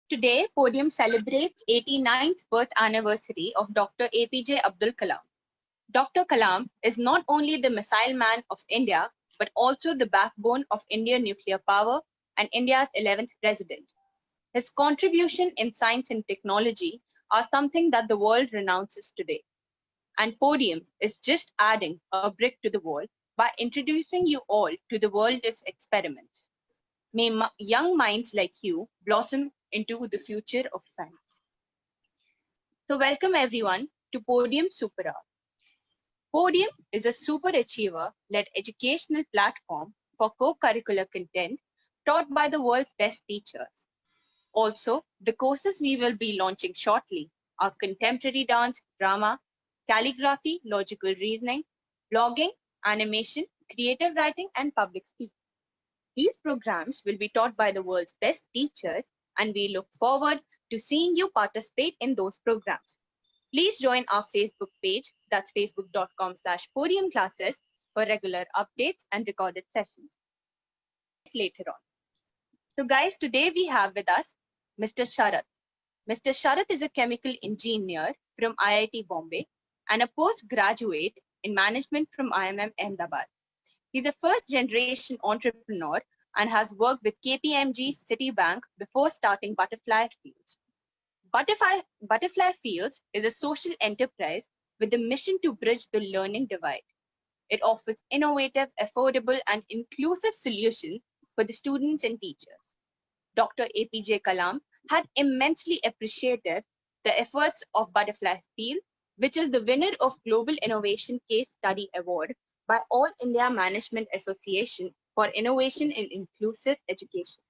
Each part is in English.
Today, Podium celebrates 89th birth anniversary of Dr. APJ Abdul Kalam. Dr. Kalam is not only the missile man of India, but also the backbone of Indian nuclear power and India's 11th president. His contribution in science and technology are something that the world renounces today. And Podium is just adding a brick to the wall by introducing you all to the world's experiments. May young minds like you blossom into the future of science. So welcome everyone to Podium Super Hour. Podium is a super achiever-led educational platform for co-curricular content taught by the world's best teachers. Also, the courses we will be launching shortly are contemporary dance, drama, calligraphy, logical reasoning, blogging, animation, creative writing, and public speaking. These programs will be taught by the world's best teachers, and we look forward to seeing you participate in those programs. Please join our Facebook page, that's facebook.com/podiumclasses, for regular updates and recorded sessions. Later on. So guys, today we have with us Mr. Sharath. Mr. Sharath is a chemical engineer from IIT Bombay and a postgraduate in management from IMM Ahmedabad. He's a first generation entrepreneur and has worked with KPMG Citibank before starting Butterfly Fields. Butterfly Fields is a social enterprise with the mission to bridge the learning divide. It offers innovative, affordable, and inclusive solutions for the students and teachers. Dr. APJ Kalam had immensely appreciated the efforts of Butterfly Field, which is the winner of Global Innovation Case Study Award by All India Management Association for Innovation in Inclusive Education.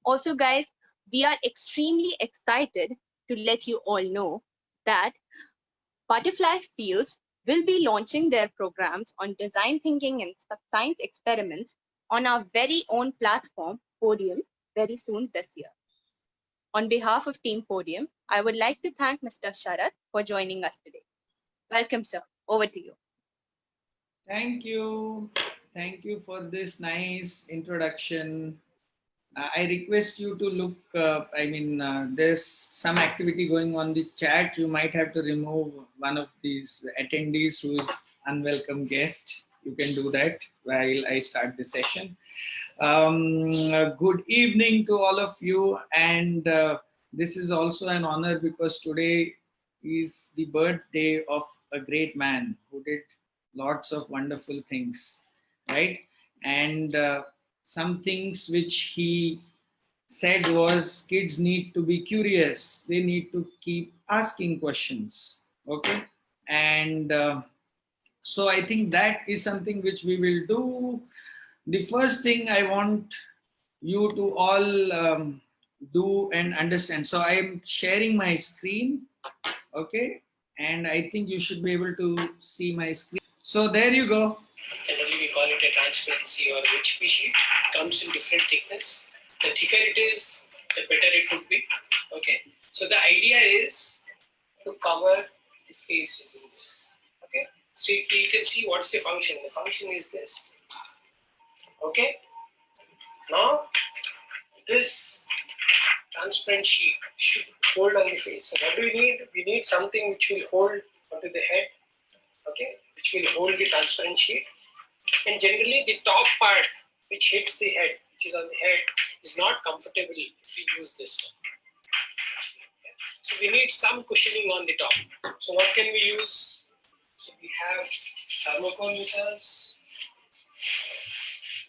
Also, guys, we are extremely excited to let you all know that Butterfly Fields will be launching their programs on design thinking and science experiments on our very own platform, Podium, very soon this year. On behalf of Team Podium, I would like to thank Mr. Sharath for joining us today. Welcome, sir. Over to you. Thank you. Thank you for this nice introduction. I request you to look, there's some activity going on the chat. You might have to remove one of these attendees who is unwelcome guest. You can do that while I start the session. Good evening to all of you. And this is also an honor because today is the birthday of a great man who did lots of wonderful things, right? And some things which he said was kids need to be curious. They need to keep asking questions, okay? And so I think that is something which we will do. The first thing I want you to all do and understand. So I am sharing my screen, okay? And I think you should be able to see my screen. So there you go. Generally we call it a transparency or HP sheet. It comes in different thickness. The thicker it is, the better it would be, okay? So the idea is to cover the faces in this, okay? So you can see what's the function. The function is this. Okay, now this transparent sheet should hold on the face. So what do we need? We need something which will hold onto the head, okay, which will hold the transparent sheet. And generally the top part which hits the head, which is on the head, is not comfortable if we use this one. So we need some cushioning on the top. So what can we use? So we have thermocol with us.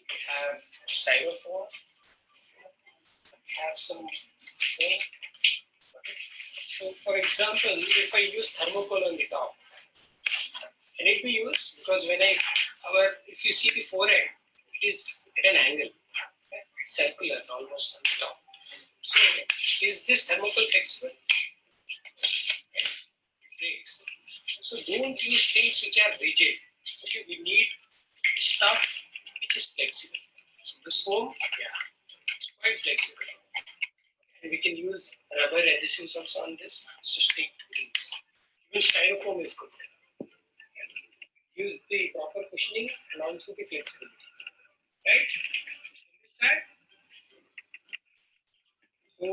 We have styrofoam, we have some foam. So for example, if I use thermocol on the top, can it be used? Because when if you see the forehead, it is at an angle, okay? Circular almost on the top. So is this thermocol flexible? Okay. It breaks. So don't use things which are rigid. Okay, we need stuff which is flexible. So this foam, yeah, it's quite flexible. And we can use rubber adhesives also on this to stick to things. Even styrofoam is good. Use the proper cushioning and also the flexibility. Right? Understand? So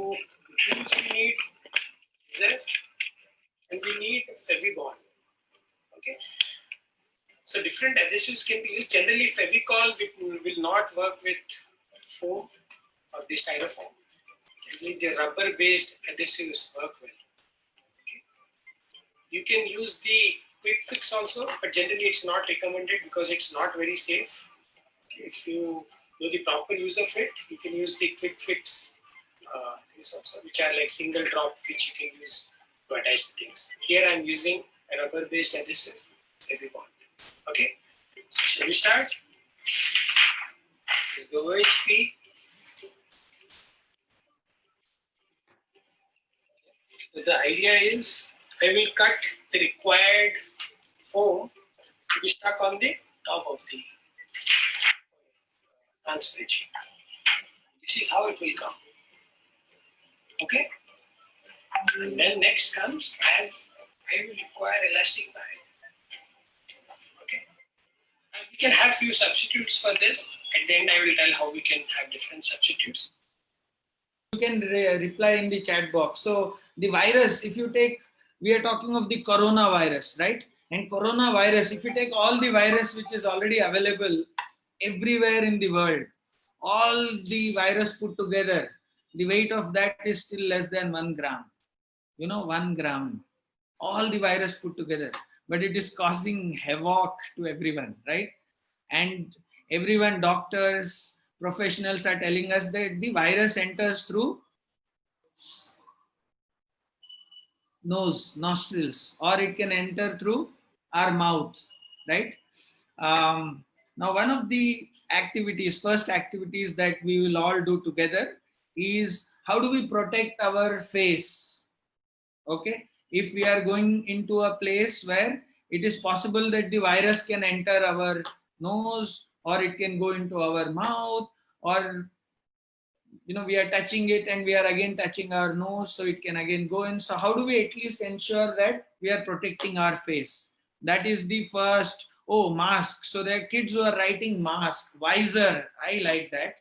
Fevibond. Okay. So different adhesives can be used. Generally, Fevicol will not work with foam or the styrofoam. Generally, the rubber-based adhesives work well. Okay. You can use the quick fix also, but generally it's not recommended because it's not very safe. Okay. If you know the proper use of it, you can use the quick fix things also, which are like single drop, which you can use to attach things. Here I'm using a rubber-based adhesive, Fevibond. Okay. So shall we start? This is the OHP. So the idea is I will cut the required foam to be stuck on the top of the transparent sheet. This is how it will come. Okay. And then next comes I will require elastic band. Okay. We can have few substitutes for this. At the end, I will tell how we can have different substitutes. You can reply in the chat box. So the virus, if you take, we are talking of the coronavirus, right? And coronavirus, if you take all the virus which is already available everywhere in the world, all the virus put together, the weight of that is still less than 1 gram. 1 gram, all the virus put together, but it is causing havoc to everyone, right? And everyone, doctors, professionals are telling us that the virus enters through nose, nostrils, or it can enter through our mouth, right? Now, one of the first activities that we will all do together is how do we protect our face? Okay, if we are going into a place where it is possible that the virus can enter our nose, or it can go into our mouth, or we are touching it and we are again touching our nose, so it can again go in. So how do we at least ensure that we are protecting our face? That is the first. Oh, mask. So there are kids who are writing mask, visor. I like that.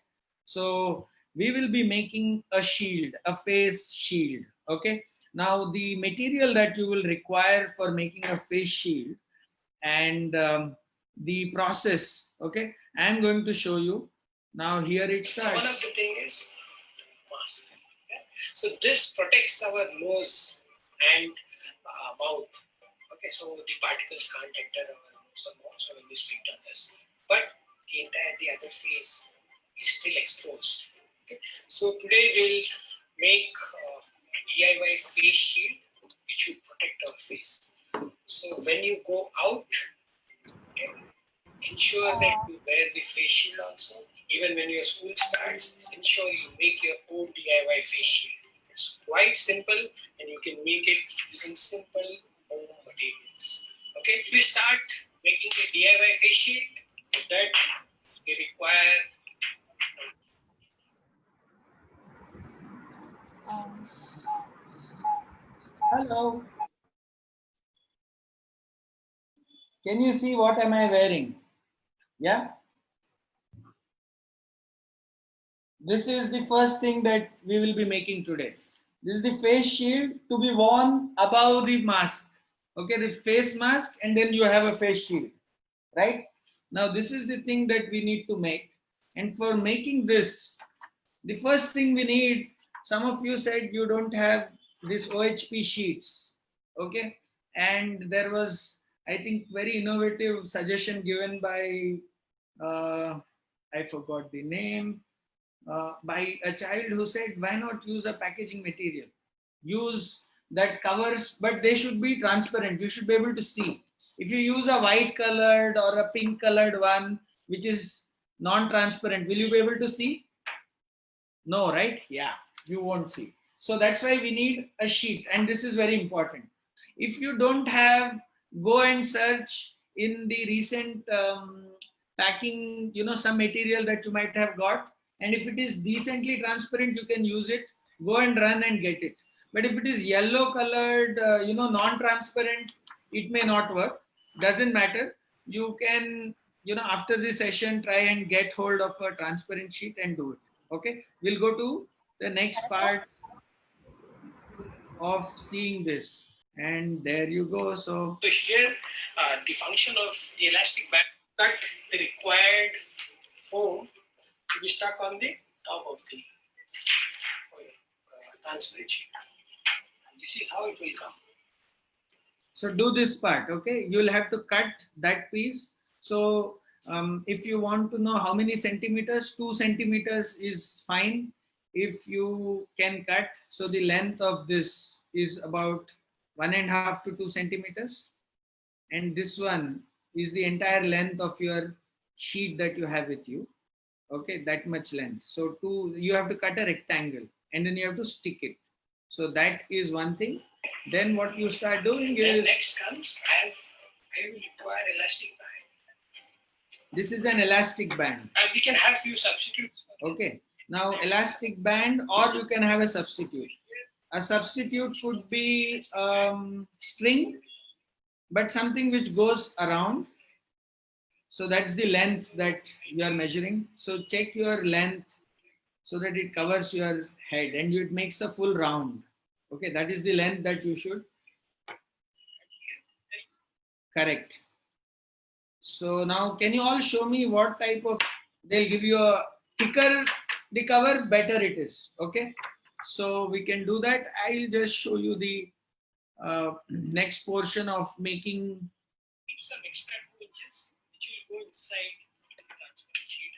So we will be making a shield, a face shield. Okay. Now the material that you will require for making a face shield and the process. Okay. I am going to show you. Now here it starts. So one of the things is mask. Yeah? So this protects our nose and mouth. Okay, so the particles can't enter our nose or mouth when we speak on this. But the other face is still exposed. Okay, so today we'll make a DIY face shield which will protect our face. So when you go out, okay, ensure that you wear the face shield also. Even when your school starts, ensure you make your own DIY face shield. It's quite simple and you can make it using simple home materials. Okay, we start making a DIY face shield. For that, we require hello. Can you see what am I wearing? Yeah. This is the first thing that we will be making today. This is the face shield to be worn above the mask. Okay, the face mask, and then you have a face shield, right? Now this is the thing that we need to make. And for making this, the first thing we need, some of you said you don't have this OHP sheets. Okay. And there was, I think, very innovative suggestion given by, I forgot the name, by a child who said, why not use a packaging material? Use that covers, but they should be transparent. You should be able to see. If you use a white colored or a pink colored one, which is non-transparent, will you be able to see? No, right? Yeah, you won't see. So that's why we need a sheet, and this is very important. If you don't have, go and search in the recent packing, some material that you might have got. And if it is decently transparent, you can use it. Go and run and get it. But if it is yellow colored, non-transparent, it may not work. Doesn't matter. You can, after this session, try and get hold of a transparent sheet and do it. Okay, we'll go to the next part of seeing this. And there you go. So So here, the function of the elastic band cut the required foam to be stuck on the top of the transparent sheet. This is how it will come. so do this part, okay? You'll have to cut that piece. So if you want to know how many centimeters, 2 centimeters is fine. If you can cut, so the length of this is about 1.5 to 2 centimeters. And this one is the entire length of your sheet that you have with you. Okay, that much length. So you have to cut a rectangle and then you have to stick it. So that is one thing. Then what you start doing Then is, next comes, I will require elastic band. this is an elastic band. We can have few substitutes. Okay, now elastic band, or you can have a substitute. A substitute could be string, but something which goes around. So that's the length that you are measuring. So check your length so that it covers your head and it makes a full round. Okay, that is the length that you should. Correct. So now can you all show me what type of, they'll give you a thicker the cover, better it is. Okay, so we can do that. I'll just show you the next portion of making. Some extra 2 inches which will go inside the transparent sheet.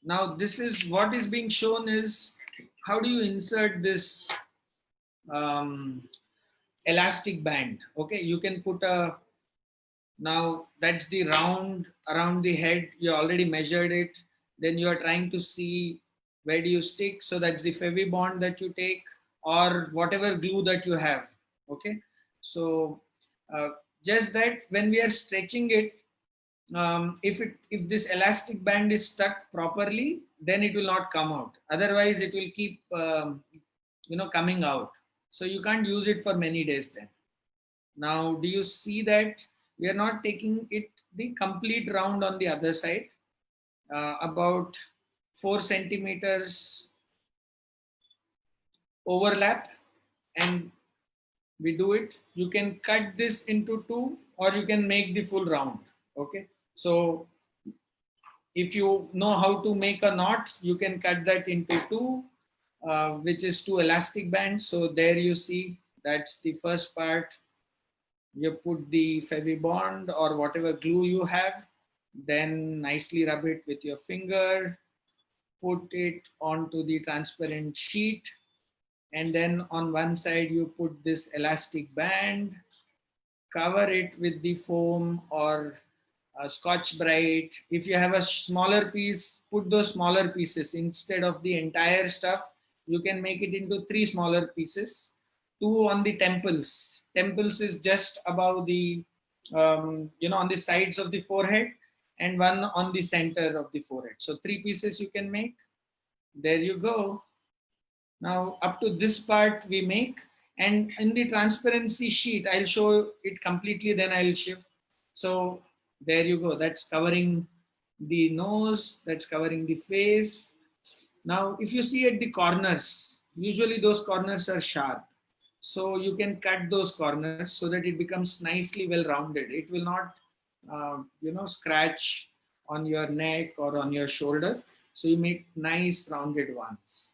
Now this is what is being shown is how do you insert this elastic band. Okay, you can put a, now that's the round around the head, you already measured it, then you are trying to see where do you stick, so that's the Fevibond that you take or whatever glue that you have. Okay, so just that when we are stretching it, if this elastic band is stuck properly, then it will not come out, otherwise it will keep coming out, so you can't use it for many days then. Now do you see that we are not taking it the complete round on the other side, about 4 centimeters overlap, and we do it. You can cut this into 2 or you can make the full round. Okay, so if you know how to make a knot, you can cut that into 2, which is 2 elastic bands. So there you see, that's the first part. You put the Fevibond or whatever glue you have, then nicely rub it with your finger, put it onto the transparent sheet, and then on one side you put this elastic band, cover it with the foam or Scotch Brite. If you have a smaller piece, put those smaller pieces instead of the entire stuff. You can make it into 3 smaller pieces. 2 on the temples. Temples is just above the, on the sides of the forehead, and 1 on the center of the forehead. So 3 pieces you can make. There you go. Now up to this part we make, and in the transparency sheet, I'll show it completely, then I'll shift. So there you go, that's covering the nose, that's covering the face. Now if you see at the corners, usually those corners are sharp, so you can cut those corners so that it becomes nicely well rounded. It will not scratch on your neck or on your shoulder, so you make nice rounded ones.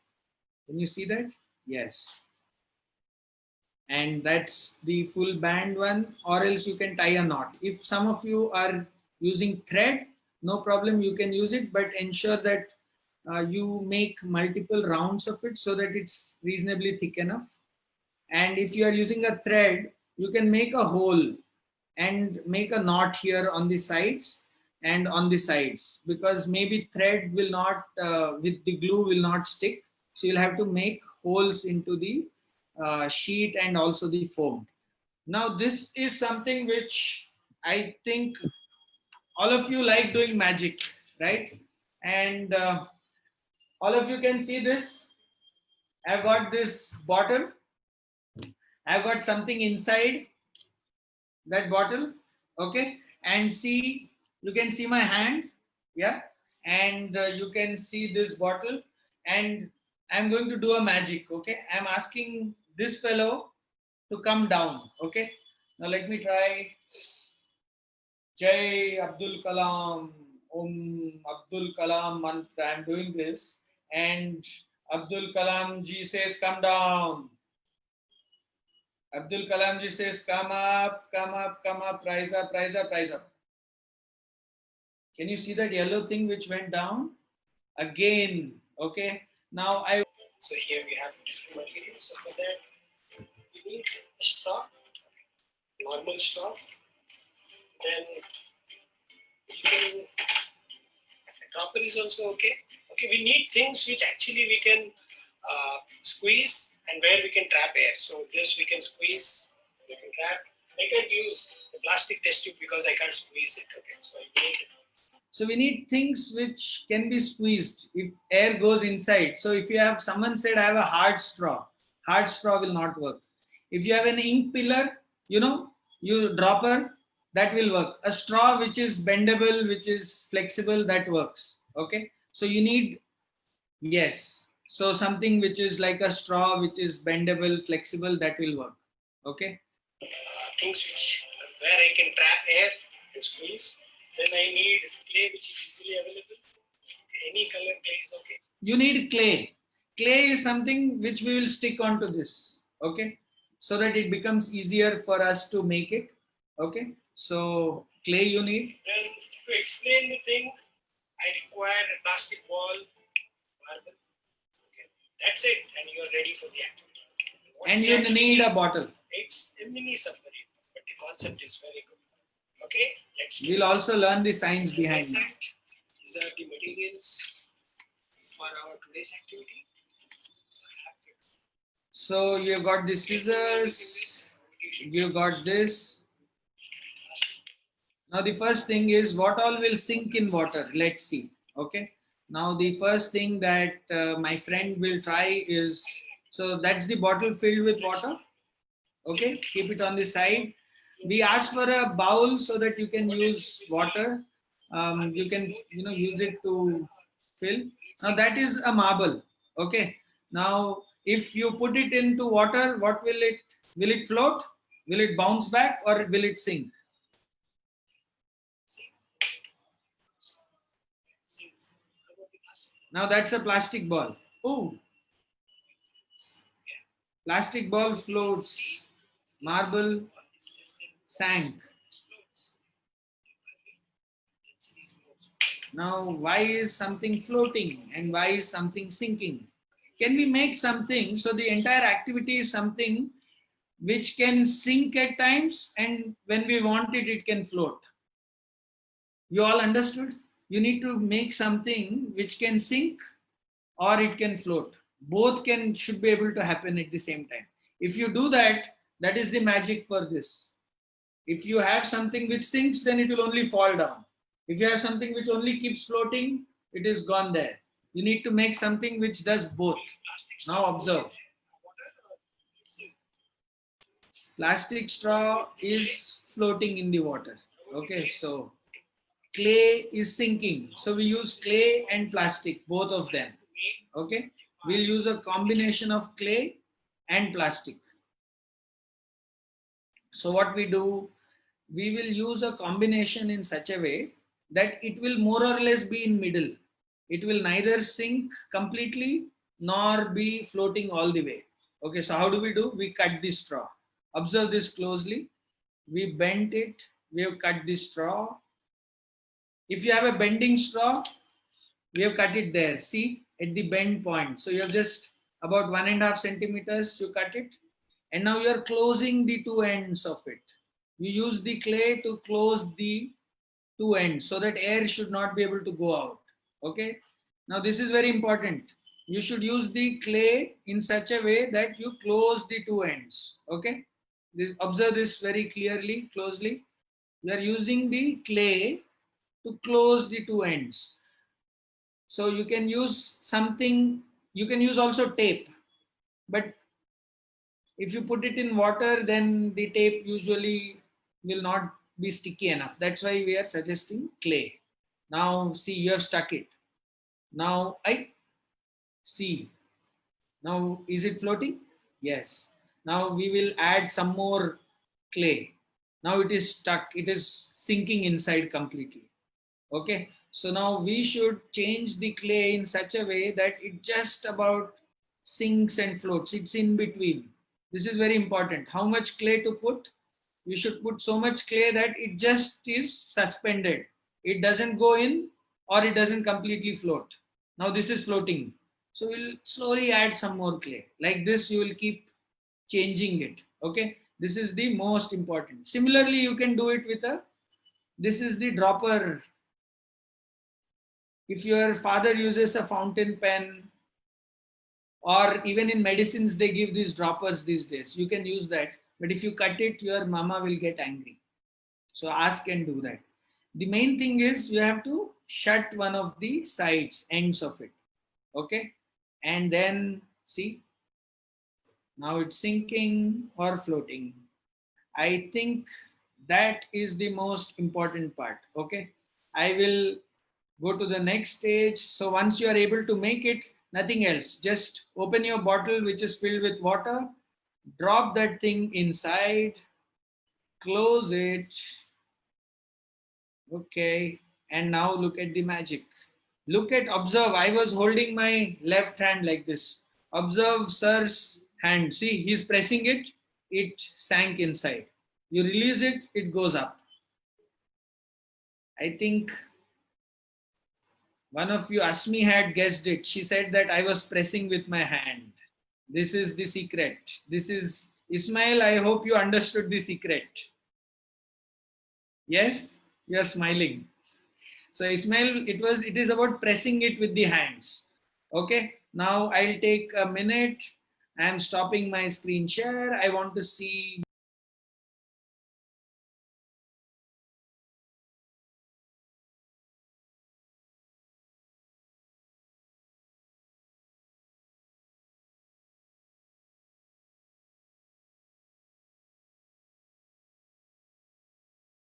Can you see that? Yes. And that's the full band one, or else you can tie a knot. If some of you are using thread, no problem, you can use it, but ensure that you make multiple rounds of it so that it's reasonably thick enough. And if you are using a thread, you can make a hole and make a knot here on the sides and on the sides, because maybe thread will not, with the glue will not stick. So you'll have to make holes into the sheet and also the foam. Now this is something which I think all of you like doing magic, right? And all of you can see this. I've got this bottle. I've got something inside that bottle. Okay, and see, you can see my hand. Yeah, and you can see this bottle, and I'm going to do a magic. Okay, I'm asking this fellow to come down. Okay. Now let me try. Jai Abdul Kalam. Abdul Kalam mantra. I'm doing this. And Abdul Kalam ji says, come down. Abdul Kalam ji says, come up, come up, come up, rise up, rise up, rise up. Can you see that yellow thing which went down? Again, okay. Now So here we have different materials. So for that, we need a straw, normal straw. Then you can, dropper is also okay. Okay, we need things which actually we can squeeze and where we can trap air. So this we can squeeze, we can trap. I can't use the plastic test tube because I can't squeeze it. Okay, so I need. So we need things which can be squeezed if air goes inside. So if you have, someone said I have a hard straw will not work. If you have an ink pillar, you dropper, that will work. A straw which is bendable, which is flexible, that works. Okay. So you need, yes. So something which is like a straw, which is bendable, flexible, that will work. Okay. Things which where I can trap air and squeeze. Then I need clay which is easily available. Any color clay is okay. You need clay. Clay is something which we will stick onto this. Okay. So that it becomes easier for us to make it. Okay. So clay you need. Then to explain the thing, I require a plastic ball, marble. Okay. That's it. And you're ready for the activity. What's And the you activity? need a bottle. It's a mini submarine, but the concept is very good. Okay, let's We'll also learn the science behind it. These are the materials for our today's activity. So you've got the scissors, you got this. Now the first thing is, what all will sink in water? Let's see. Okay. Now the first thing that my friend will try is, so that's the bottle filled with water. Okay, keep it on the side. We ask for a bowl so that you can use water. You can use it to fill. Now that is a marble. Okay. Now if you put it into water, what will it float? Will it bounce back or will it sink? Now that's a plastic ball. Oh, plastic ball floats. Marble sank. Now, why is something floating and why is something sinking? Can we make something so the entire activity is something which can sink at times, and when we want it, it can float? You all understood? You need to make something which can sink or it can float. Both should be able to happen at the same time. If you do that, that is the magic for this. If you have something which sinks, then it will only fall down. If you have something which only keeps floating, it is gone there. You need to make something which does both. Now observe. Plastic straw is floating in the water. Okay, so clay is sinking. So we use clay and plastic, both of them. Okay, we'll use a combination of clay and plastic. So what we do, we will use a combination in such a way that it will more or less be in middle. It will neither sink completely nor be floating all the way. Okay, so how do? We cut the straw. Observe this closely. We bent it, we have cut the straw. If you have a bending straw, we have cut it there. See, at the bend point. So you have just about 1.5 centimeters, you cut it. And now you are closing the two ends of it. You use the clay to close the two ends so that air should not be able to go out. Okay. Now this is very important. You should use the clay in such a way that you close the two ends. Okay. Observe this very clearly, closely. You are using the clay to close the two ends. So you can use something, you can use also tape, but if you put it in water, then the tape usually will not be sticky enough. That's why we are suggesting clay. Now see, you have stuck it. Now I see. Now is it floating? Yes. Now we will add some more clay. Now it is stuck, it is sinking inside completely. Okay, so now we should change the clay in such a way that it just about sinks and floats. It's in between. This is very important. How much clay to put? You should put so much clay that it just is suspended. It doesn't go in or it doesn't completely float. Now this is floating. So we'll slowly add some more clay. Like this, you will keep changing it. Okay, this is the most important. Similarly, you can do it with this is the dropper. If your father uses a fountain pen, or even in medicines, they give these droppers these days, you can use that. But if you cut it, your mama will get angry. So ask and do that. The main thing is you have to shut one of the sides, ends of it. Okay. And then see, now it's sinking or floating. I think that is the most important part. Okay. I will go to the next stage. So once you are able to make it, nothing else. Just open your bottle, which is filled with water, drop that thing inside, close it. Okay. And now look at the magic. Look at, observe, I was holding my left hand like this. Observe sir's hand. See, he's pressing it, it sank inside. You release it, it goes up. I think one of you, Asmi, had guessed it. She said that I was pressing with my hand. This is the secret. This is, Ismail, I hope you understood the secret. Yes, you are smiling. So Ismail, it is about pressing it with the hands. Okay, now I'll take a minute. I'm stopping my screen share. I want to see